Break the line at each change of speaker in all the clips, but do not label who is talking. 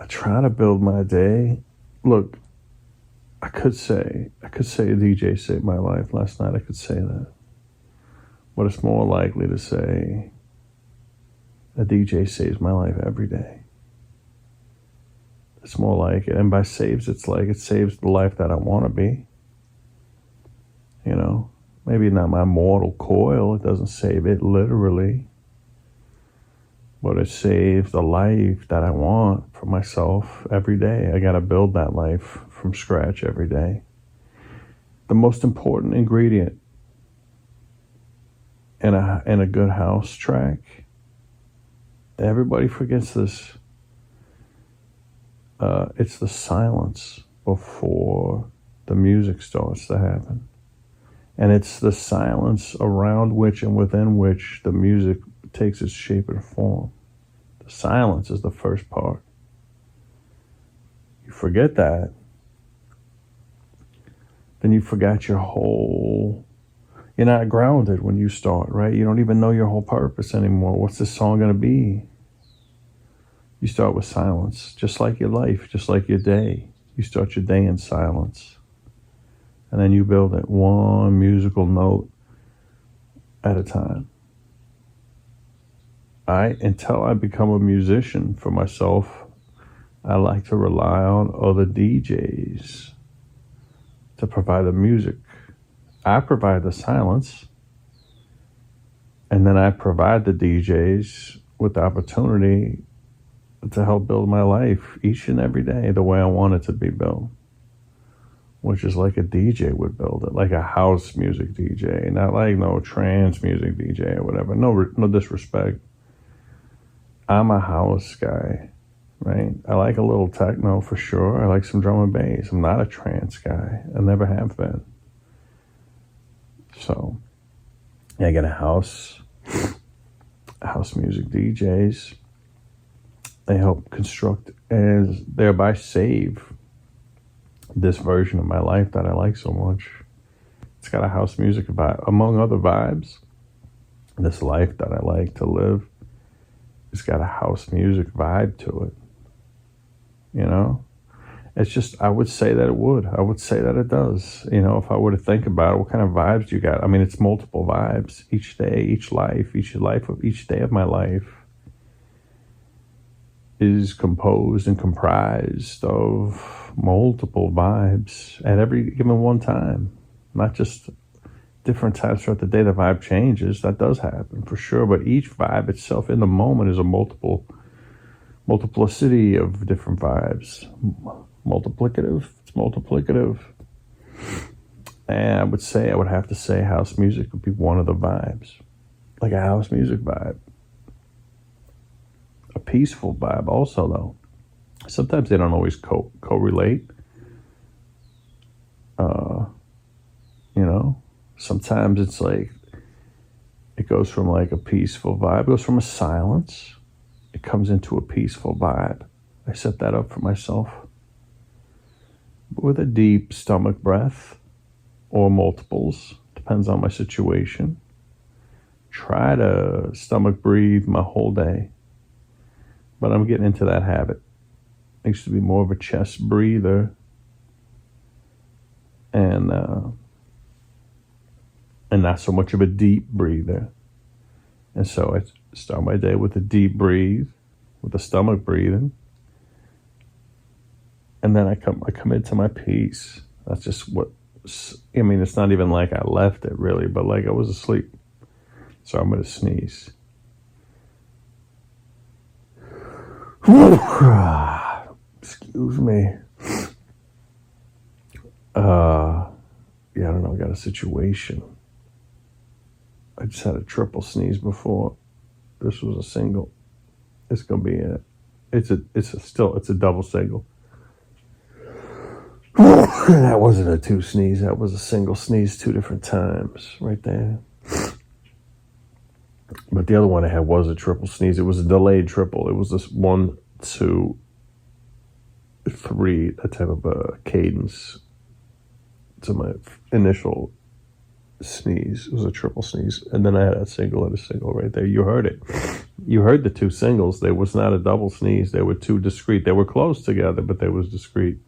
I try to build my day. Look, I could say a DJ saved my life last night. I could say that. But it's more likely to say a DJ saves my life every day. It's more like it. And by saves, it's like it saves the life that I want to be. You know, maybe not my mortal coil. It doesn't save it literally. But it saves the life that I want for myself every day. I got to build that life from scratch every day. The most important ingredient in a good house track, everybody forgets this. It's the silence before the music starts to happen. And it's the silence around which and within which the music takes its shape and form. The silence is the first part. You forget that, then you forgot your whole... You're not grounded when you start, right? You don't even know your whole purpose anymore. What's this song going to be? You start with silence, just like your life, just like your day. You start your day in silence. And then you build it one musical note at a time. Until I become a musician for myself, I like to rely on other DJs to provide the music. I provide the silence, and then I provide the DJs with the opportunity to help build my life each and every day the way I want it to be built, which is like a DJ would build it, like a house music DJ, not like no trance music DJ or whatever. No disrespect. I'm a house guy, right? I like a little techno for sure. I like some drum and bass. I'm not a trance guy. I never have been. So, yeah, I got a house music DJs. They help construct and thereby save this version of my life that I like so much. It's got a house music vibe, among other vibes. This life that I like to live, it's got a house music vibe to it. You know? It's just, I would say that it would. I would say that it does. You know, if I were to think about it, what kind of vibes do you got? I mean, it's multiple vibes. Each day, each day of my life is composed and comprised of multiple vibes at every given one time. Not just different times throughout the day, the vibe changes. That does happen for sure. But each vibe itself in the moment is a multiplicity of different vibes. Multiplicative. It's multiplicative. And I would have to say house music would be one of the vibes. Like a house music vibe. A peaceful vibe also, though. Sometimes they don't always correlate. You know, sometimes it's like, it goes from like a peaceful vibe, it goes from a silence, it comes into a peaceful vibe. I set that up for myself. With a deep stomach breath, or multiples, depends on my situation. Try to stomach breathe my whole day. But I'm getting into that habit. I used to be more of a chest breather. And not so much of a deep breather. And so I start my day with a deep breathe, with the stomach breathing. And then I come into my peace. That's just what, I mean, it's not even like I left it really, but like I was asleep. So I'm going to sneeze. Excuse me. Yeah, I don't know. I got a situation. I just had a triple sneeze before. This was a single. It's gonna be it's a double single. That wasn't a two sneeze. That was a single sneeze 2 different times right there. But the other one I had was a triple sneeze. It was a delayed triple. It was this 1, 2, 3, that type of cadence to my initial sneeze. It was a triple sneeze. And then I had a single and a single right there. You heard it. You heard the two singles. There was not a double sneeze. They were two discrete. They were close together, but they was discrete.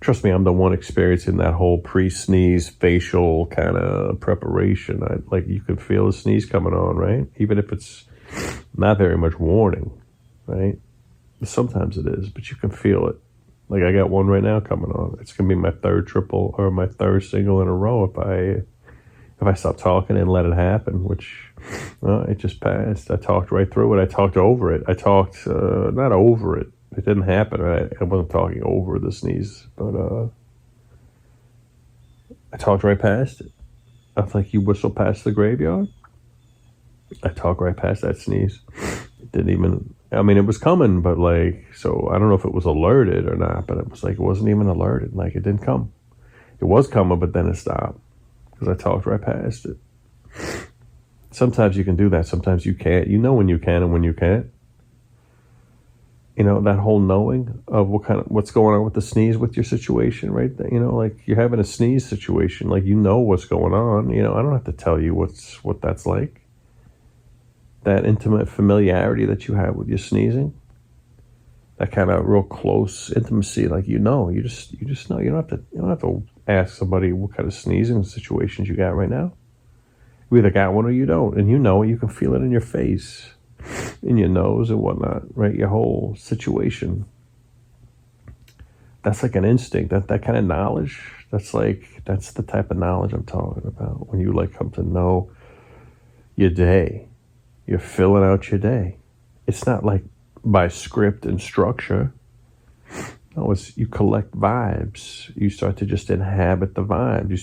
Trust me, I'm the one experiencing that whole pre-sneeze facial kind of preparation. Like you can feel the sneeze coming on, right? Even if it's not very much warning, right? Sometimes it is, but you can feel it. Like I got one right now coming on. It's gonna be my third triple or my third single in a row if I stop talking and let it happen. Which it just passed. I talked right through it. I talked over it. I talked not over it. It didn't happen. I wasn't talking over the sneeze, but I talked right past it. I was like, you whistle past the graveyard. I talked right past that sneeze. It didn't even. I mean, it was coming, but like, so I don't know if it was alerted or not, but it was like, it wasn't even alerted. Like, it didn't come. It was coming, but then it stopped because I talked right past it. Sometimes you can do that. Sometimes you can't. You know when you can and when you can't. You know, that whole knowing of what's going on with the sneeze with your situation, right? You know, like you're having a sneeze situation, like you know what's going on. You know, I don't have to tell you what that's like. That intimate familiarity that you have with your sneezing, that kind of real close intimacy, like you just know. You don't have to ask somebody what kind of sneezing situations you got right now. You either got one or you don't, and you know it. You can feel it in your face, in your nose and whatnot, right? Your whole situation. That's like an instinct. That kind of knowledge. That's the type of knowledge I'm talking about. When you like come to know your day. You're filling out your day. It's not like by script and structure. No, it's you collect vibes. You start to just inhabit the vibe. You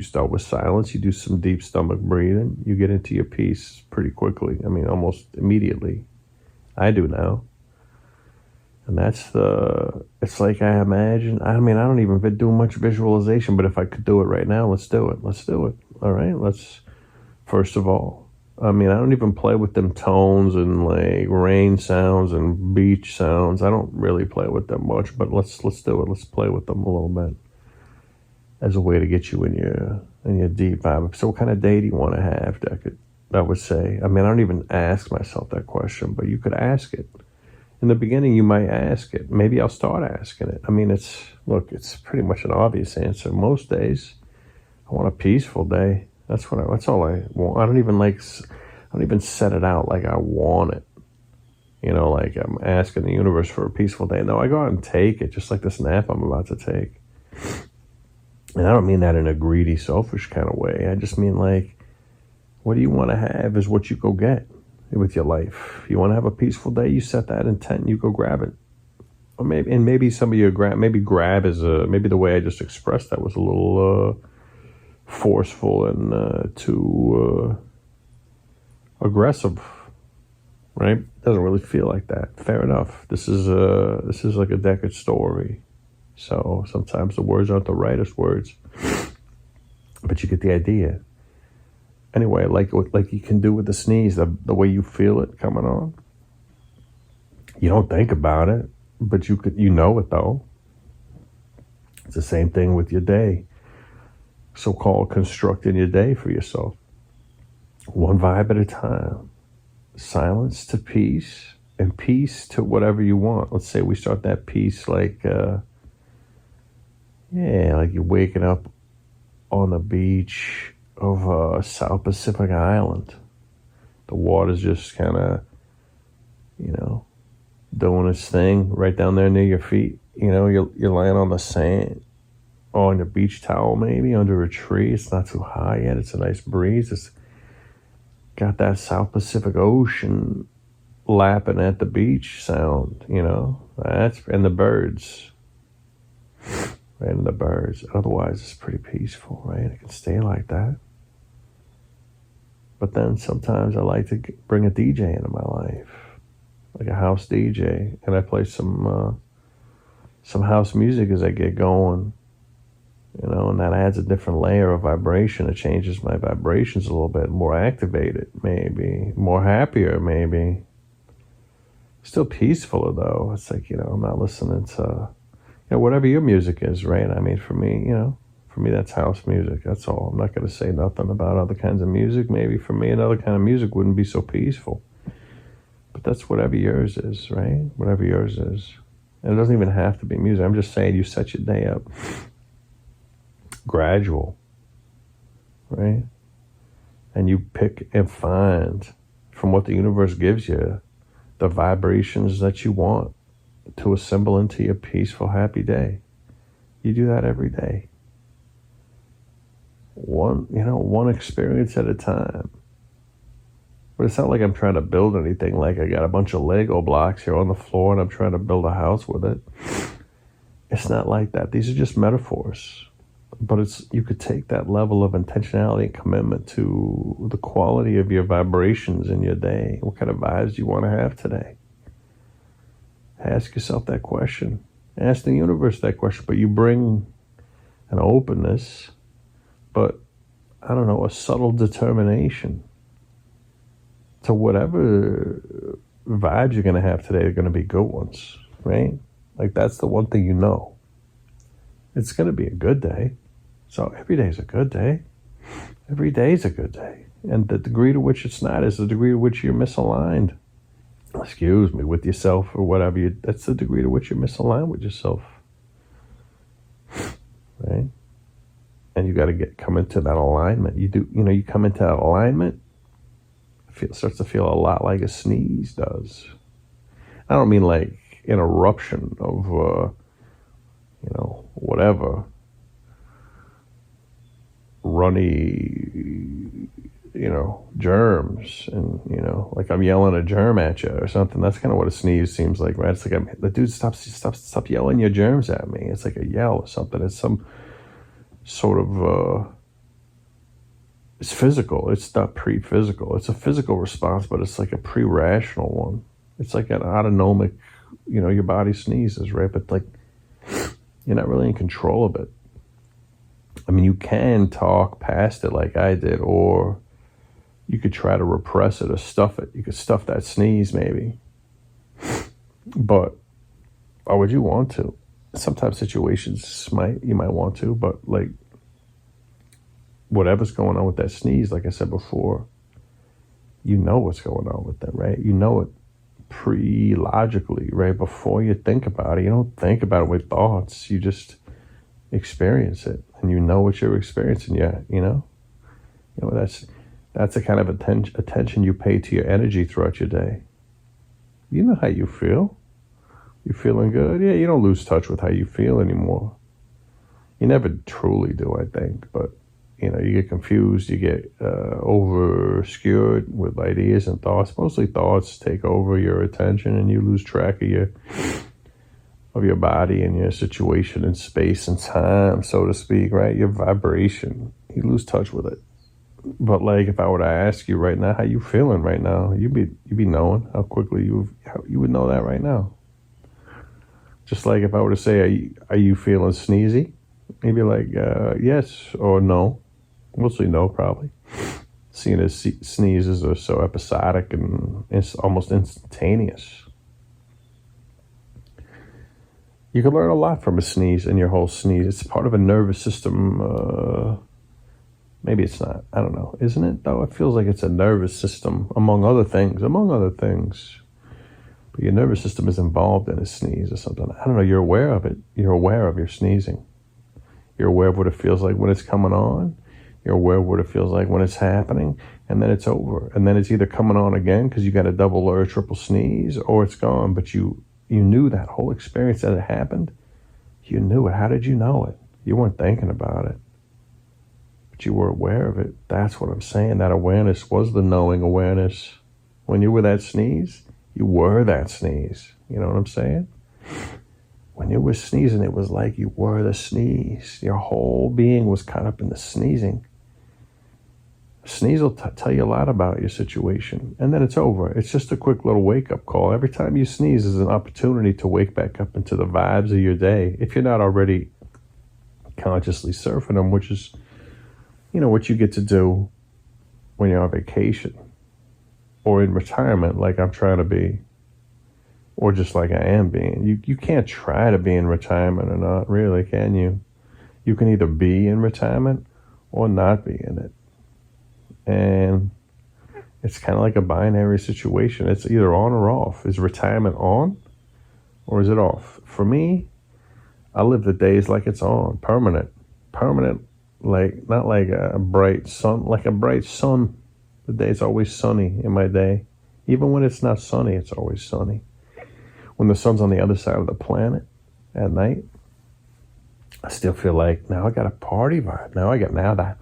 start with silence. You do some deep stomach breathing. You get into your peace pretty quickly. I mean, almost immediately. I do now. And it's like I imagine. I mean, I don't even do much visualization, but if I could do it right now, let's do it. Let's do it. All right? First of all, I mean, I don't even play with them tones and like rain sounds and beach sounds. I don't really play with them much, but let's do it. Let's play with them a little bit as a way to get you in your deep vibe. So what kind of day do you want to have, Deckard? I would say. I mean, I don't even ask myself that question, but you could ask it. In the beginning, you might ask it. Maybe I'll start asking it. I mean, it's pretty much an obvious answer. Most days, I want a peaceful day. That's all I want. I don't even set it out like I want it. You know, like I'm asking the universe for a peaceful day. No, I go out and take it, just like this nap I'm about to take. And I don't mean that in a greedy, selfish kind of way. I just mean like, what do you want to have is what you go get with your life. You want to have a peaceful day, you set that intent, you go grab it. Or maybe some of your grab is maybe the way I just expressed that was a little forceful and too aggressive, right? Doesn't really feel like that. Fair enough. This is like a Deckard story, so sometimes the words aren't the rightest words, but you get the idea. Anyway, like you can do with the sneeze, the way you feel it coming on. You don't think about it, but you know it though. It's the same thing with your day. So-called constructing your day for yourself. One vibe at a time. Silence to peace, and peace to whatever you want. Let's say we start that peace like you're waking up on the beach of a South Pacific island. The water's just kind of, doing its thing right down there near your feet. You're laying on the sand, or on your beach towel maybe, under a tree. It's not too high yet. It's a nice breeze. It's got that South Pacific Ocean lapping at the beach sound, and the birds. Right, and the birds. Otherwise, it's pretty peaceful, right? It can stay like that. But then sometimes I like to bring a DJ into my life, like a house DJ, and I play some house music as I get going, and that adds a different layer of vibration. It changes my vibrations a little bit, more activated, maybe, more happier, maybe. Still peacefuler though. It's like, I'm not listening to, whatever your music is, right? I mean, for For me, that's house music. That's all. I'm not going to say nothing about other kinds of music. Maybe for me, another kind of music wouldn't be so peaceful. But that's whatever yours is, right? Whatever yours is. And it doesn't even have to be music. I'm just saying you set your day up gradual, right? And you pick and find from what the universe gives you the vibrations that you want to assemble into your peaceful, happy day. You do that every day. One experience at a time. But it's not like I'm trying to build anything, like I got a bunch of Lego blocks here on the floor and I'm trying to build a house with it. It's not like that. These are just metaphors. But you could take that level of intentionality and commitment to the quality of your vibrations in your day. What kind of vibes do you want to have today? Ask yourself that question. Ask the universe that question. But you bring an openness, but I don't know, a subtle determination to whatever vibes you're going to have today are going to be good ones, right? Like that's the one thing you know. It's going to be a good day. So every day is a good day. Every day is a good day. And the degree to which it's not is the degree to which you're misaligned. With yourself or whatever. That's the degree to which you're misaligned with yourself. Right? And you got to come into that alignment. You come into that alignment, it starts to feel a lot like a sneeze does. I don't mean like an eruption of, whatever, runny, germs, and, like I'm yelling a germ at you or something. That's kind of what a sneeze seems like, right? It's like the dude, stop yelling your germs at me. It's like a yell or something. It's some sort of, it's physical. It's not pre-physical. It's a physical response, but it's like a pre-rational one. It's like an autonomic, your body sneezes, right? But like, you're not really in control of it. I mean, you can talk past it like I did, or you could try to repress it or stuff it. You could stuff that sneeze maybe. But why would you want to? Sometimes situations you might want to, but like whatever's going on with that sneeze, like I said before, you know what's going on with that, right? You know it pre-logically, right? Before you think about it. You don't think about it with thoughts. You just experience it, and you know what you're experiencing. That's the kind of attention you pay to your energy throughout your day. You know how you feel. You feeling good? Yeah, you don't lose touch with how you feel anymore. You never truly do, I think, but you get confused, you get over-skewered with ideas and thoughts. Mostly thoughts take over your attention, and you lose track of your body and your situation in space and time, so to speak, right? Your vibration. You lose touch with it. But like, if I were to ask you right now, how you feeling right now? You'd be knowing how quickly you would know that right now. Just like if I were to say, are you feeling sneezy? You'd be like, yes or no. Mostly no, probably. Seeing as sneezes are so episodic and it's almost instantaneous. You can learn a lot from a sneeze and your whole sneeze. It's part of a nervous system. Maybe it's not. I don't know. Isn't it, though? It feels like it's a nervous system, among other things. But your nervous system is involved in a sneeze or something. I don't know. You're aware of it. You're aware of your sneezing. You're aware of what it feels like when it's coming on. You're aware of what it feels like when it's happening. And then it's over. And then it's either coming on again because you got a double or a triple sneeze, or it's gone. But you knew that whole experience that it happened. You knew it. How did you know it? You weren't thinking about it, but you were aware of it. That's what I'm saying. That awareness was the knowing awareness. When you were that sneeze, you were that sneeze. You know what I'm saying? When you were sneezing, it was like you were the sneeze. Your whole being was caught up in the sneezing. Sneeze will tell you a lot about your situation, and then it's over. It's just a quick little wake-up call. Every time you sneeze is an opportunity to wake back up into the vibes of your day, if you're not already consciously surfing them, which is, what you get to do when you're on vacation or in retirement, like I'm trying to be, or just like I am being. You can't try to be in retirement or not, really, can you? You can either be in retirement or not be in it. And it's kind of like a binary situation. It's either on or off. Is retirement on or is it off? For me, I live the days like it's on, permanent. Permanent, like not like a bright sun, like a bright sun. The day's always sunny in my day. Even when it's not sunny, it's always sunny. When the sun's on the other side of the planet at night, I still feel like now I got a party vibe. Now that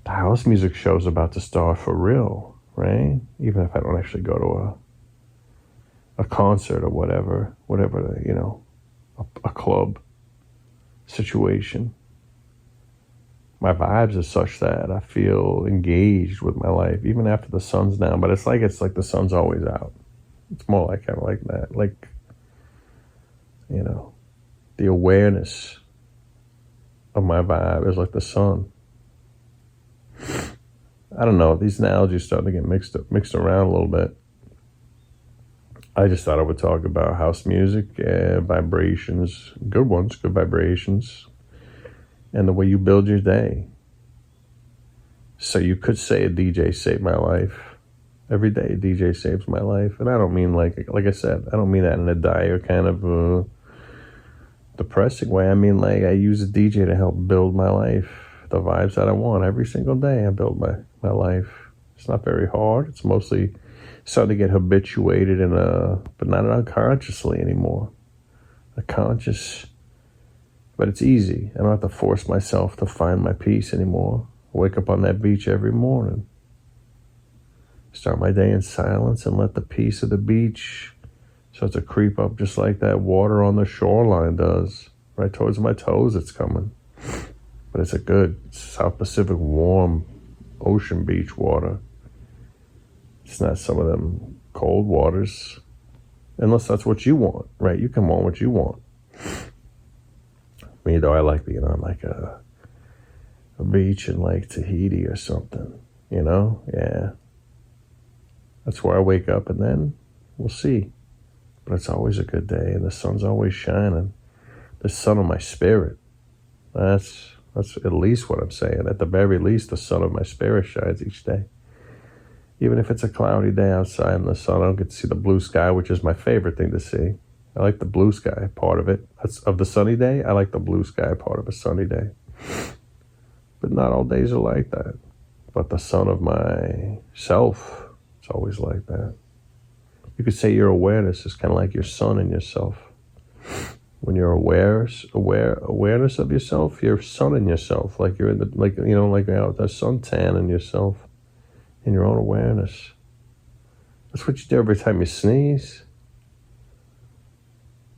the house music show's about to start for real, right? Even if I don't actually go to a concert or whatever, a club situation. My vibes are such that I feel engaged with my life, even after the sun's down. But it's like the sun's always out. It's more like kind of like that, like, the awareness of my vibe is like the sun. I don't know. These analogies starting to get mixed around a little bit. I just thought I would talk about house music and vibrations, good ones, good vibrations, and the way you build your day. So you could say a DJ saved my life. Every day a DJ saves my life. And I don't mean like I said, I don't mean that in a dire kind of depressing way. I mean like I use a DJ to help build my life. The vibes that I want every single day. I build my life. It's not very hard. It's mostly starting to get habituated but not unconsciously anymore. A conscious, but it's easy. I don't have to force myself to find my peace anymore. I wake up on that beach every morning. Start my day in silence and let the peace of the beach start to creep up just like that water on the shoreline does. Right towards my toes it's coming. But it's a good South Pacific warm ocean beach water. It's not some of them cold waters. Unless that's what you want, right? You can want what you want. Me though, I like being on like a beach in like Tahiti or something, Yeah. That's where I wake up and then we'll see. But it's always a good day and the sun's always shining. The sun of my spirit. That's at least what I'm saying. At the very least, the sun of my spirit shines each day. Even if it's a cloudy day outside and the sun, I don't get to see the blue sky, which is my favorite thing to see. I like the blue sky part of it. Of the sunny day, I like the blue sky part of a sunny day. But not all days are like that. But the sun of myself, it's always like that. You could say your awareness is kind of like your sun in yourself. When you're awareness of yourself, you're sun in yourself, like you're in the like out the suntan in yourself, in your own awareness. That's what you do every time you sneeze.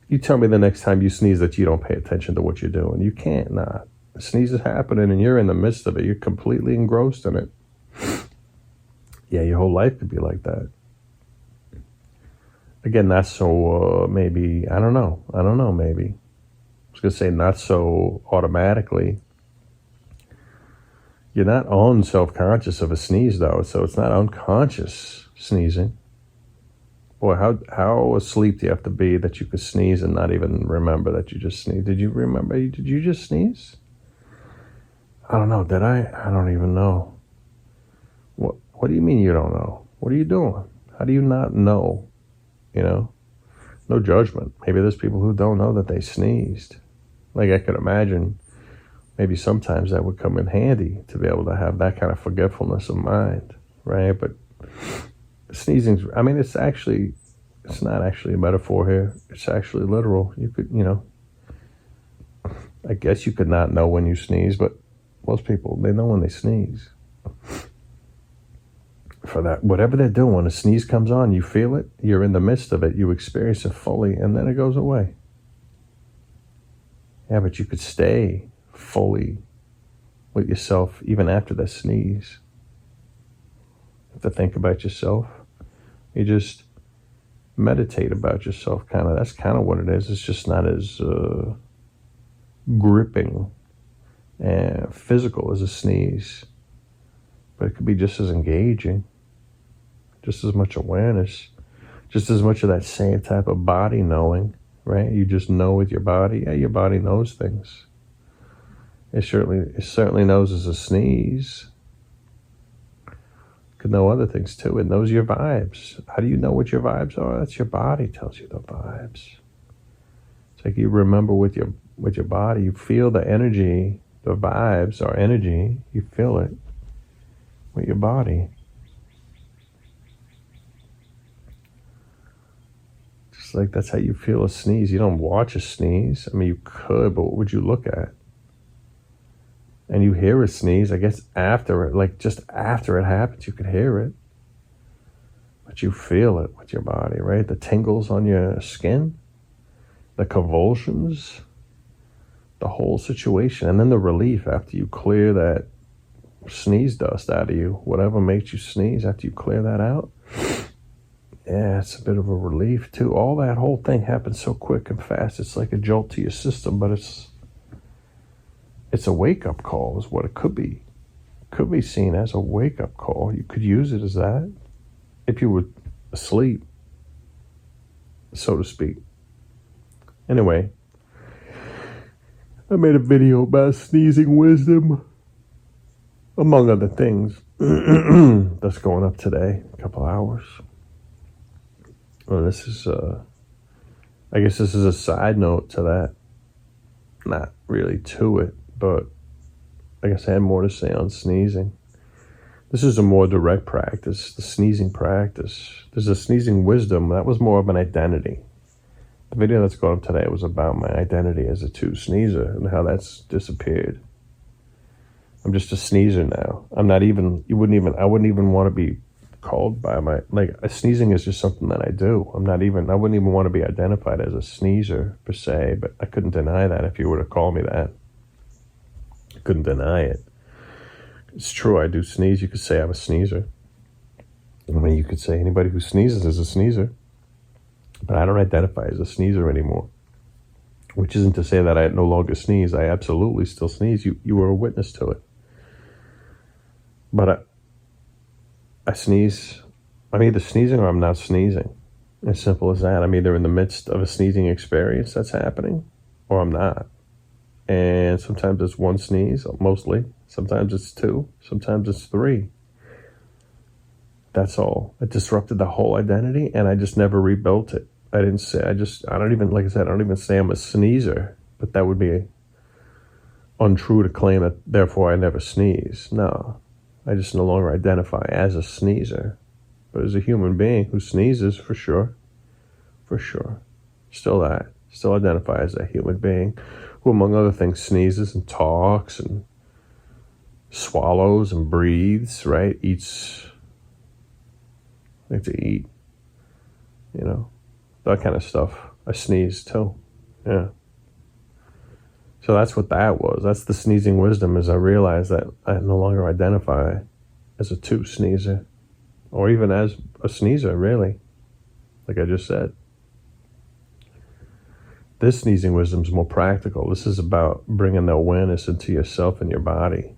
You tell me the next time you sneeze that you don't pay attention to what you're doing. You can't not. The sneeze is happening and you're in the midst of it. You're completely engrossed in it. Yeah, your whole life could be like that. Again, not so maybe, I don't know, maybe. I was going to say not so automatically. You're not self-conscious of a sneeze, though, so it's not unconscious sneezing. Boy, how asleep do you have to be that you could sneeze and not even remember that you just sneezed? Did you remember? Did you just sneeze? I don't know. Did I? I don't even know. What do you mean you don't know? What are you doing? How do you not know? No judgment. Maybe there's people who don't know that they sneezed. Like I could imagine maybe sometimes that would come in handy to be able to have that kind of forgetfulness of mind, right? But sneezing, I mean, it's not actually a metaphor here. It's actually literal. You could, I guess you could not know when you sneeze, but most people, they know when they sneeze. For that, whatever they're doing, when a sneeze comes on, you feel it, you're in the midst of it, you experience it fully, and then it goes away. Yeah, but you could stay fully with yourself even after the sneeze. You have to think about yourself. You just meditate about yourself, that's kind of what it is. It's just not as gripping and physical as a sneeze, but it could be just as engaging. Just as much awareness, just as much of that same type of body knowing, right? You just know with your body. Yeah, your body knows things. It certainly knows it's a sneeze. It could know other things too. It knows your vibes. How do you know what your vibes are? That's your body tells you the vibes. It's like you remember with your body. You feel the energy. The vibes are energy. You feel it with your body. Just like that's how you feel a sneeze. You don't watch a sneeze. I mean, you could, but what would you look at? And you hear a sneeze, I guess after it, like just after it happens, you could hear it. But you feel it with your body, right? The tingles on your skin, the convulsions, the whole situation. And then the relief after you clear that sneeze dust out of you, whatever makes you sneeze, after you clear that out. Yeah, it's a bit of a relief too. All that whole thing happens so quick and fast. It's like a jolt to your system, but it's a wake-up call is what it could be. Could be seen as a wake-up call. You could use it as that if you were asleep, so to speak. Anyway, I made a video about sneezing wisdom, among other things. That's going up today, a couple hours. Well, this is, I guess this is a side note to that. Not really to it, but I guess I had more to say on sneezing. This is a more direct practice, the sneezing practice. There's a sneezing wisdom. That was more of an identity. The video that's going up today was about my identity as a two sneezer and how that's disappeared. I'm just a sneezer now. I'm not even, I wouldn't even want to be called by my, like, sneezing is just something that I do. I wouldn't even want to be identified as a sneezer per se, but I couldn't deny that if you were to call me that. I couldn't deny it. It's true, I do sneeze. You could say I'm a sneezer. I mean, you could say anybody who sneezes is a sneezer. But I don't identify as a sneezer anymore. Which isn't to say that I no longer sneeze. I absolutely still sneeze. You were a witness to it. But I sneeze. I'm either sneezing or I'm not sneezing. As simple as that. I'm either in the midst of a sneezing experience that's happening or I'm not. And sometimes it's one sneeze, mostly. Sometimes it's two. Sometimes it's three. That's all. It disrupted the whole identity and I just never rebuilt it. I don't even say I'm a sneezer, but that would be untrue to claim that therefore I never sneeze. No, I just no longer identify as a sneezer, but as a human being who sneezes for sure. Still identify as a human being who, among other things, sneezes and talks and swallows and breathes, right? Eats. I like to eat, that kind of stuff. I sneeze too, yeah. So that's what that was. That's the sneezing wisdom, is I realized that I no longer identify as a two sneezer, or even as a sneezer, really, like I just said. This sneezing wisdom is more practical. This is about bringing the awareness into yourself and your body.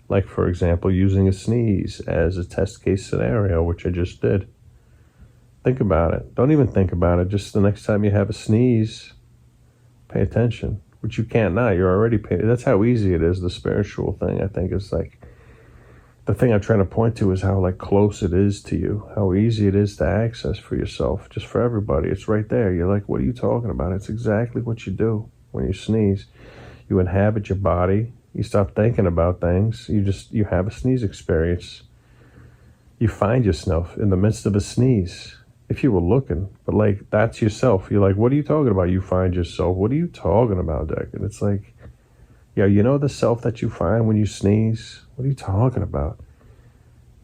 Like, for example, using a sneeze as a test case scenario, which I just did. Think about it. Don't even think about it. Just the next time you have a sneeze, pay attention, which you can't now. You're already paying. That's how easy it is. The spiritual thing, I think, is like, the thing I'm trying to point to is how close it is to you, how easy it is to access for yourself, just for everybody. It's right there. You're like, what are you talking about? It's exactly what you do when you sneeze. You inhabit your body. You stop thinking about things. You have a sneeze experience. You find yourself in the midst of a sneeze. If you were looking, but that's yourself. You're like, what are you talking about? You find yourself. What are you talking about, Deckard? It's like, yeah, the self that you find when you sneeze? What are you talking about?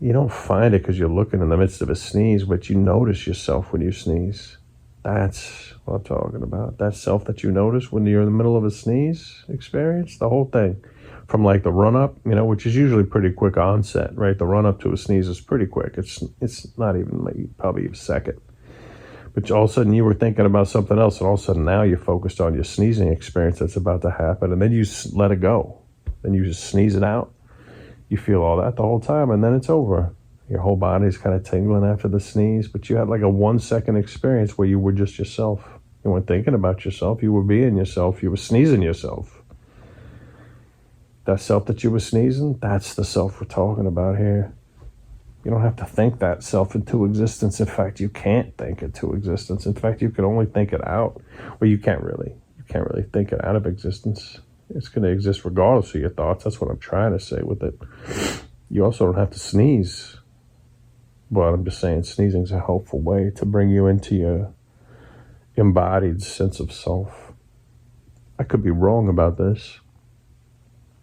You don't find it because you're looking in the midst of a sneeze, but you notice yourself when you sneeze. That's what I'm talking about. That self that you notice when you're in the middle of a sneeze experience, the whole thing. From the run-up, which is usually pretty quick onset, right? The run-up to a sneeze is pretty quick. It's not even probably a second. But all of a sudden you were thinking about something else, and all of a sudden now you're focused on your sneezing experience that's about to happen, and then you let it go. Then you just sneeze it out. You feel all that the whole time, and then it's over. Your whole body's kind of tingling after the sneeze, but you had a 1 second experience where you were just yourself. You weren't thinking about yourself. You were being yourself. You were sneezing yourself. That self that you were sneezing, that's the self we're talking about here. You don't have to think that self into existence. In fact, you can't think it to existence. In fact, you can only think it out. Well, you can't really think it out of existence. It's going to exist regardless of your thoughts. That's what I'm trying to say with it. You also don't have to sneeze. But I'm just saying sneezing is a helpful way to bring you into your embodied sense of self. I could be wrong about this.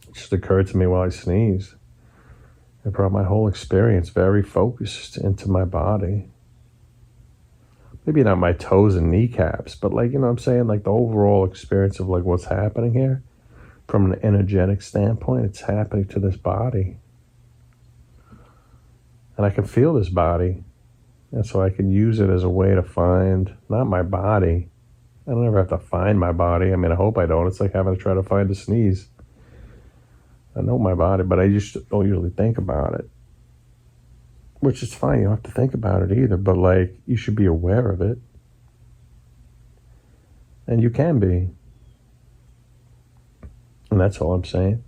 It just occurred to me while I sneezed. It brought my whole experience very focused into my body. Maybe not my toes and kneecaps, but like, you know what I'm saying? Like the overall experience of like what's happening here from an energetic standpoint, it's happening to this body. And I can feel this body. And so I can use it as a way to find, not my body. I don't ever have to find my body. I mean, I hope I don't. It's like having to try to find a sneeze. I know my body, but I just don't usually think about it. Which is fine. You don't have to think about it either. But like, you should be aware of it. And you can be. And that's all I'm saying.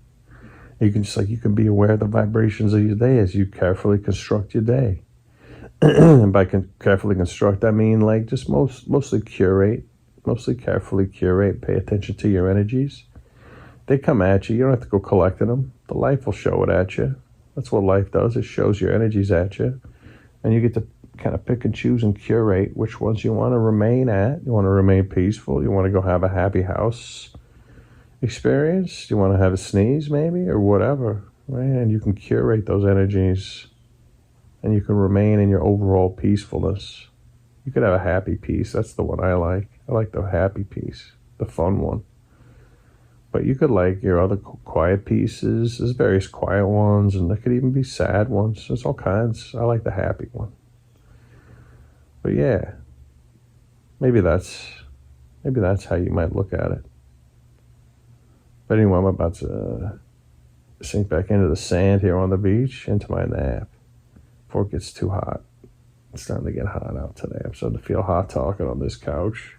You can just like, you can be aware of the vibrations of your day as you carefully construct your day. And by carefully construct, I mean like just mostly carefully curate, pay attention to your energies. They come at you. You don't have to go collecting them. The life will show it at you. That's what life does. It shows your energies at you. And you get to kind of pick and choose and curate which ones you want to remain at. You want to remain peaceful. You want to go have a happy house experience. You want to have a sneeze maybe or whatever. Right? And you can curate those energies. And you can remain in your overall peacefulness. You could have a happy peace. That's the one I like. I like the happy peace. The fun one. But you could like your other quiet pieces. There's various quiet ones, and there could even be sad ones. There's all kinds. I like the happy one. But yeah, maybe that's how you might look at it. But anyway, I'm about to sink back into the sand here on the beach, into my nap, before it gets too hot. It's starting to get hot out today. I'm starting to feel hot talking on this couch.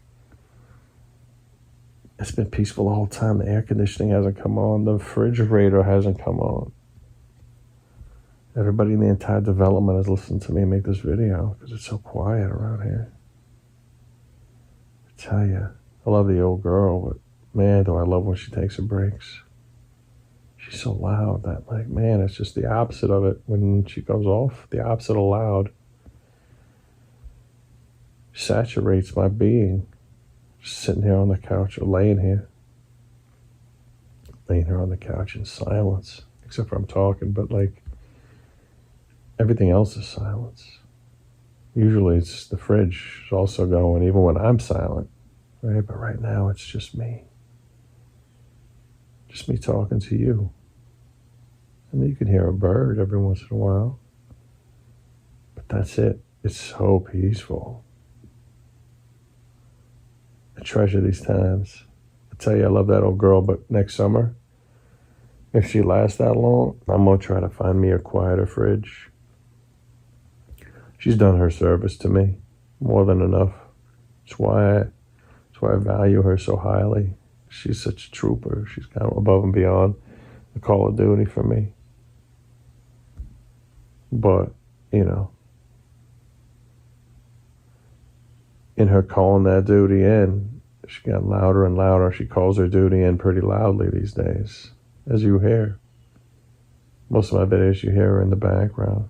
It's been peaceful the whole time. The air conditioning hasn't come on. The refrigerator hasn't come on. Everybody in the entire development has listened to me make this video because it's so quiet around here. I tell you, I love the old girl, but man, do I love when she takes her breaks. She's so loud that, like, man, it's just the opposite of it when she goes off. The opposite of loud. Saturates my being. Just sitting here on the couch or laying here on the couch in silence, except for I'm talking, but like everything else is silence. Usually it's the fridge is also going even when I'm silent, right? But right now it's just me talking to you. And you can hear a bird every once in a while, but that's it. It's so peaceful. I treasure these times. I tell you, I love that old girl, but next summer, if she lasts that long, I'm going to try to find me a quieter fridge. She's done her service to me, more than enough. That's why I value her so highly. She's such a trooper. She's gone above and beyond the call of duty for me. But, you know, in her calling that duty in, she got louder and louder. She calls her duty in pretty loudly these days, as you hear. Most of my videos you hear her in the background.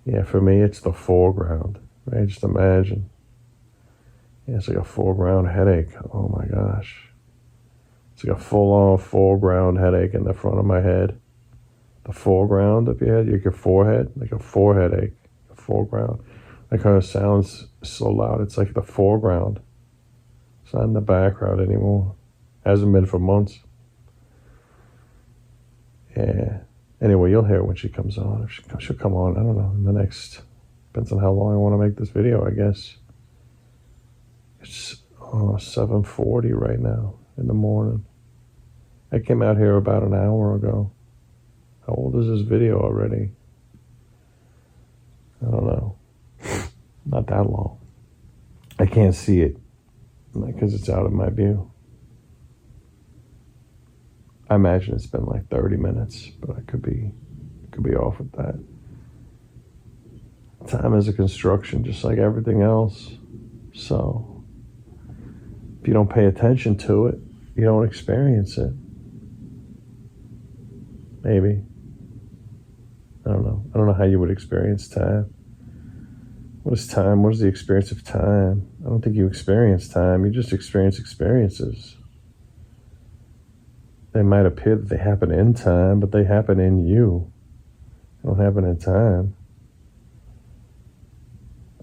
Yeah, for me, it's the foreground, right? Just imagine. Yeah, it's like a foreground headache. Oh my gosh. It's like a full-on foreground headache in the front of my head. The foreground of your head, like your forehead, like a forehead ache, a foreground. That kind of sounds so loud. It's like the foreground. It's not in the background anymore. Hasn't been for months. Yeah. Anyway, you'll hear it when she comes on. She'll come on, I don't know, in the next, depends on how long I want to make this video, I guess. It's 7:40 right now in the morning. I came out here about an hour ago. How old is this video already? I don't know. Not that long. I can't see it because it's out of my view. I imagine it's been like 30 minutes, but I could be off with that. Time is a construction, just like everything else. So if you don't pay attention to it, you don't experience it. Maybe. I don't know. I don't know how you would experience time. What is time? What is the experience of time? I don't think you experience time. You just experience experiences. They might appear that they happen in time, but they happen in you. They don't happen in time.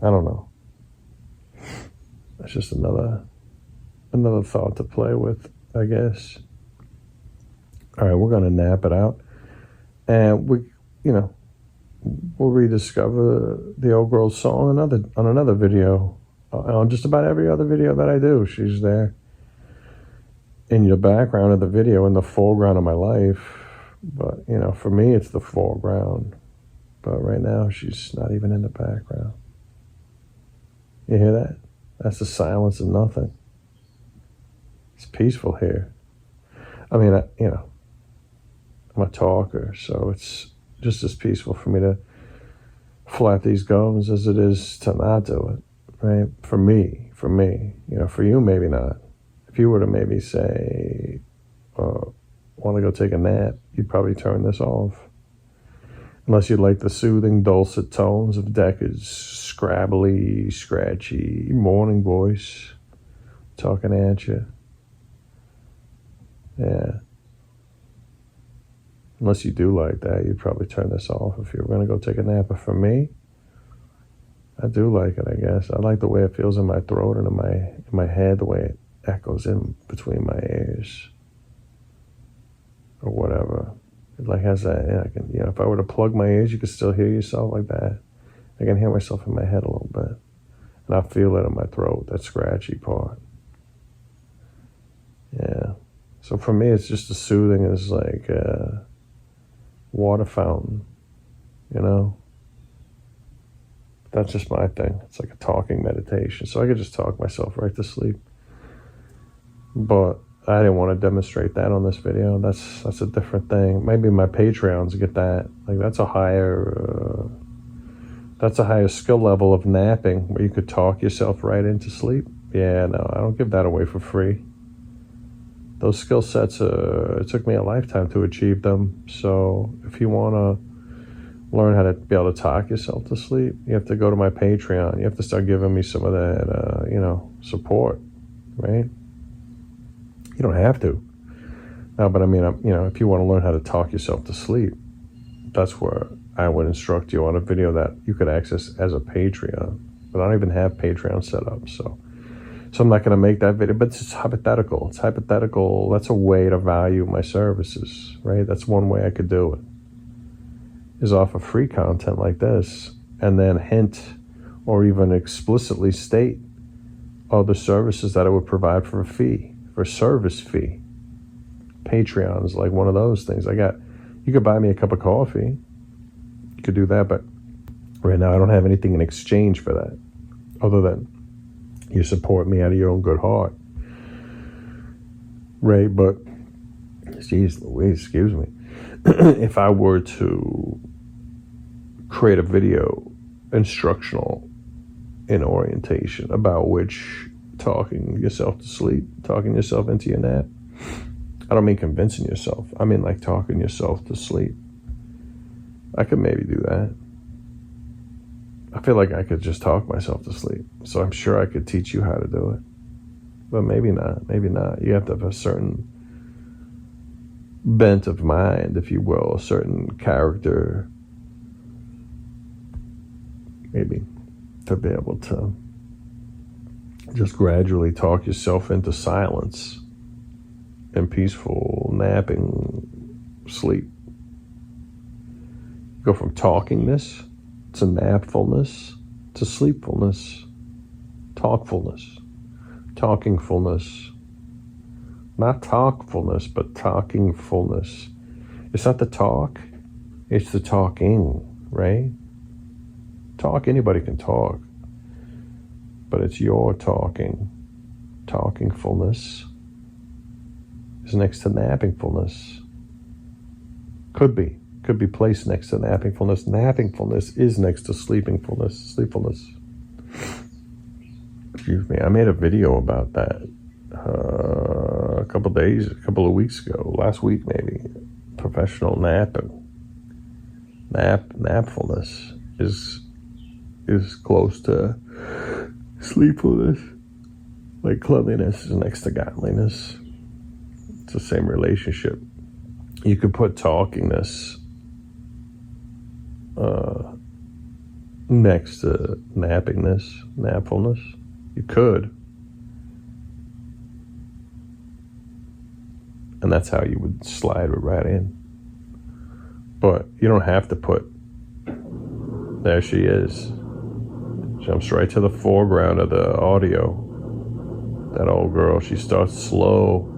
I don't know. That's just another thought to play with, I guess. All right, we're going to nap it out. And we'll rediscover the old girl song on another video. On just about every other video that I do, she's there in the background of the video, in the foreground of my life. But, for me, it's the foreground. But right now, she's not even in the background. You hear that? That's the silence of nothing. It's peaceful here. I mean, I'm a talker, so it's just as peaceful for me to flap these gums as it is to not do it, right? For me, for you, maybe not. If you were to maybe say, want to go take a nap, you'd probably turn this off. Unless you like the soothing, dulcet tones of Deckard's scrabbly, scratchy morning voice talking at you. Yeah. Unless you do like that, you'd probably turn this off if you were going to go take a nap. But for me, I do like it, I guess. I like the way it feels in my throat and in my head, the way it echoes in between my ears or whatever. It like has that, if I were to plug my ears, you could still hear yourself like that. I can hear myself in my head a little bit. And I feel it in my throat, that scratchy part. Yeah. So for me, it's just as soothing as like a water fountain, That's just my thing. It's like a talking meditation. So I could just talk myself right to sleep. But I didn't want to demonstrate that on this video. That's a different thing. Maybe my Patreons get that. Like that's a higher skill level of napping where you could talk yourself right into sleep. Yeah, no, I don't give that away for free. Those skill sets, it took me a lifetime to achieve them. So if you want to learn how to be able to talk yourself to sleep, you have to go to my Patreon. You have to start giving me some of that, support, right? You don't have to. No, but I mean, if you want to learn how to talk yourself to sleep, that's where I would instruct you on a video that you could access as a Patreon. But I don't even have Patreon set up, so I'm not going to make that video. But it's hypothetical. It's hypothetical. That's a way to value my services, right? That's one way I could do it, is offer free content like this, and then hint or even explicitly state other services that I would provide for a fee. For a service fee. Patreon is like one of those things. You could buy me a cup of coffee. You could do that, but right now I don't have anything in exchange for that other than you support me out of your own good heart. Right, but geez Louise, excuse me. If I were to create a video instructional in orientation about which talking yourself to sleep, talking yourself into your nap. I don't mean convincing yourself. I mean like talking yourself to sleep. I could maybe do that. I feel like I could just talk myself to sleep. So I'm sure I could teach you how to do it. But maybe not. Maybe not. You have to have a certain bent of mind, if you will, a certain character, maybe, to be able to just gradually talk yourself into silence and peaceful napping sleep. Go from talkingness to napfulness to sleepfulness, talkfulness, talkingfulness. Not talkfulness, but talkingfulness. It's not the talk, it's the talking, right? Talk, anybody can talk. But it's your talking. Talkingfulness is is next to nappingfulness. Could be placed next to nappingfulness. Nappingfulness is next to sleepfulness. Excuse me. I made a video about that a couple of weeks ago, last week maybe. Professional napping. Napfulness is close to sleepfulness. Like cleanliness is next to godliness. It's the same relationship. You could put talkingness next to napfulness. You could. And that's how you would slide it right in. But you don't have to put, there she is. Jumps right to the foreground of the audio. That old girl, she starts slow.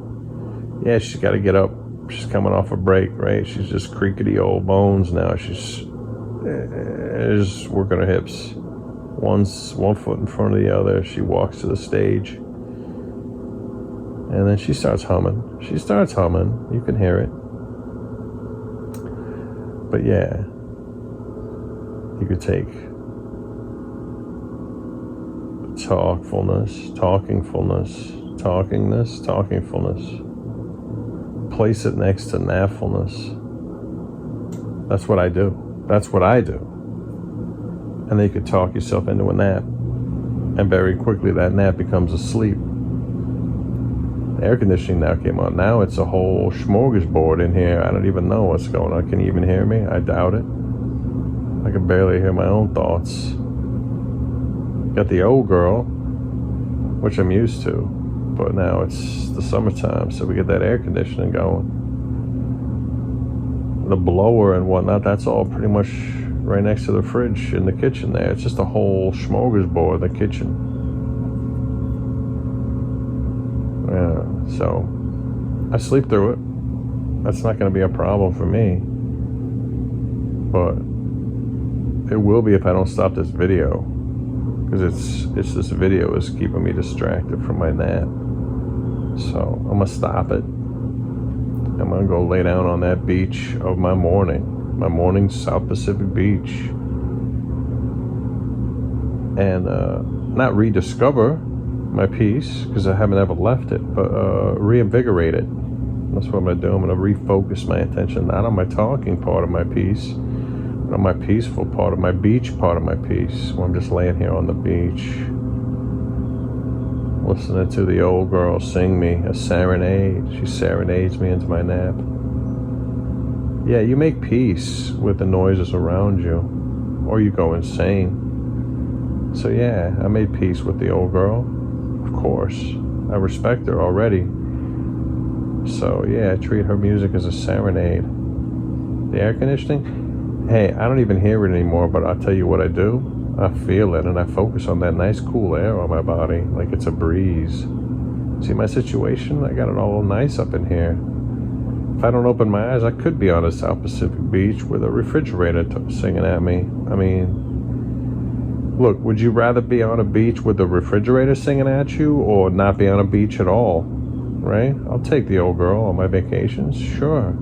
Yeah, she's got to get up. She's coming off a break, right? She's just creakety old bones now. She's just working her hips. One foot in front of the other. She walks to the stage. And then she starts humming. You can hear it. But yeah, you could take talkingfulness, place it next to napfulness. That's what I do. And then you could talk yourself into a nap. And very quickly that nap becomes a sleep. The air conditioning now came on. Now it's a whole smorgasbord in here. I don't even know what's going on. Can you even hear me? I doubt it. I can barely hear my own thoughts. Got the old girl, which I'm used to, but now it's the summertime, so we get that air conditioning going. The blower and whatnot, that's all pretty much right next to the fridge in the kitchen there. It's just a whole smorgasbord, the kitchen. Yeah, so I sleep through it. That's not going to be a problem for me. But it will be if I don't stop this video. Because it's this video is keeping me distracted from my nap. So I'm going to stop it. I'm going to go lay down on that beach of my morning South Pacific beach. And not rediscover my peace, because I haven't ever left it, but reinvigorate it. That's what I'm going to do. I'm going to refocus my attention, not on my talking part of my piece, but on my peaceful part of my beach part of my piece, where I'm just laying here on the beach, listening to the old girl sing me a serenade. She serenades me into my nap. Yeah, you make peace with the noises around you, or you go insane. So yeah, I made peace with the old girl. Of course, I respect her already. So yeah, I treat her music as a serenade. The air conditioning, hey, I don't even hear it anymore, but I'll tell you what I do. I feel it, and I focus on that nice cool air on my body, like it's a breeze. See my situation? I got it all nice up in here. If I don't open my eyes, I could be on a South Pacific beach with a refrigerator singing at me. I mean, look, would you rather be on a beach with a refrigerator singing at you, or not be on a beach at all? Right? I'll take the old girl on my vacations, sure.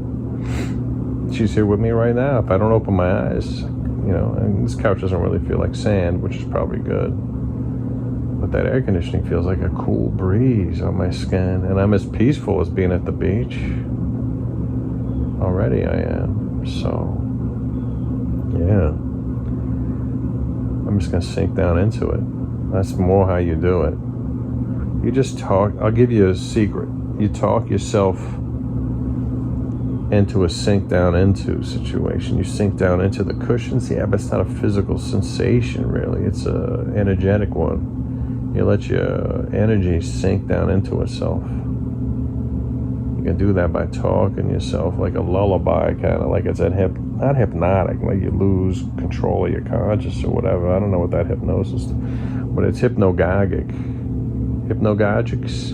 She's here with me right now. If I don't open my eyes, and this couch doesn't really feel like sand, which is probably good. But that air conditioning feels like a cool breeze on my skin, and I'm as peaceful as being at the beach. Already I am. So, yeah. I'm just going to sink down into it. That's more how you do it. You just talk. I'll give you a secret. You talk yourself into a sink down into situation. You sink down into the cushions. Yeah, but it's not a physical sensation, really. It's an energetic one. You let your energy sink down into itself. You can do that by talking yourself like a lullaby, kind of like it's not hypnotic, like you lose control of your conscious or whatever. I don't know what that hypnosis, but it's hypnagogic. Hypnagogics,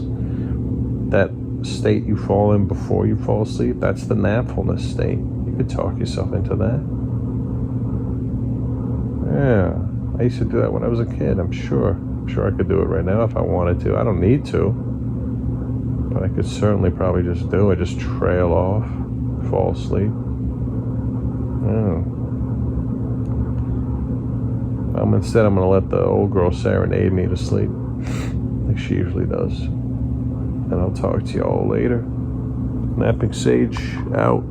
that state you fall in before you fall asleep, that's the napfulness state. You could talk yourself into that. Yeah, I used to do that when I was a kid. I'm sure I could do it right now if I wanted to. I don't need to. But I could certainly probably just do it, just trail off, fall asleep. Instead, I'm going to let the old girl serenade me to sleep, like she usually does. And I'll talk to you all later. Napping Sage out.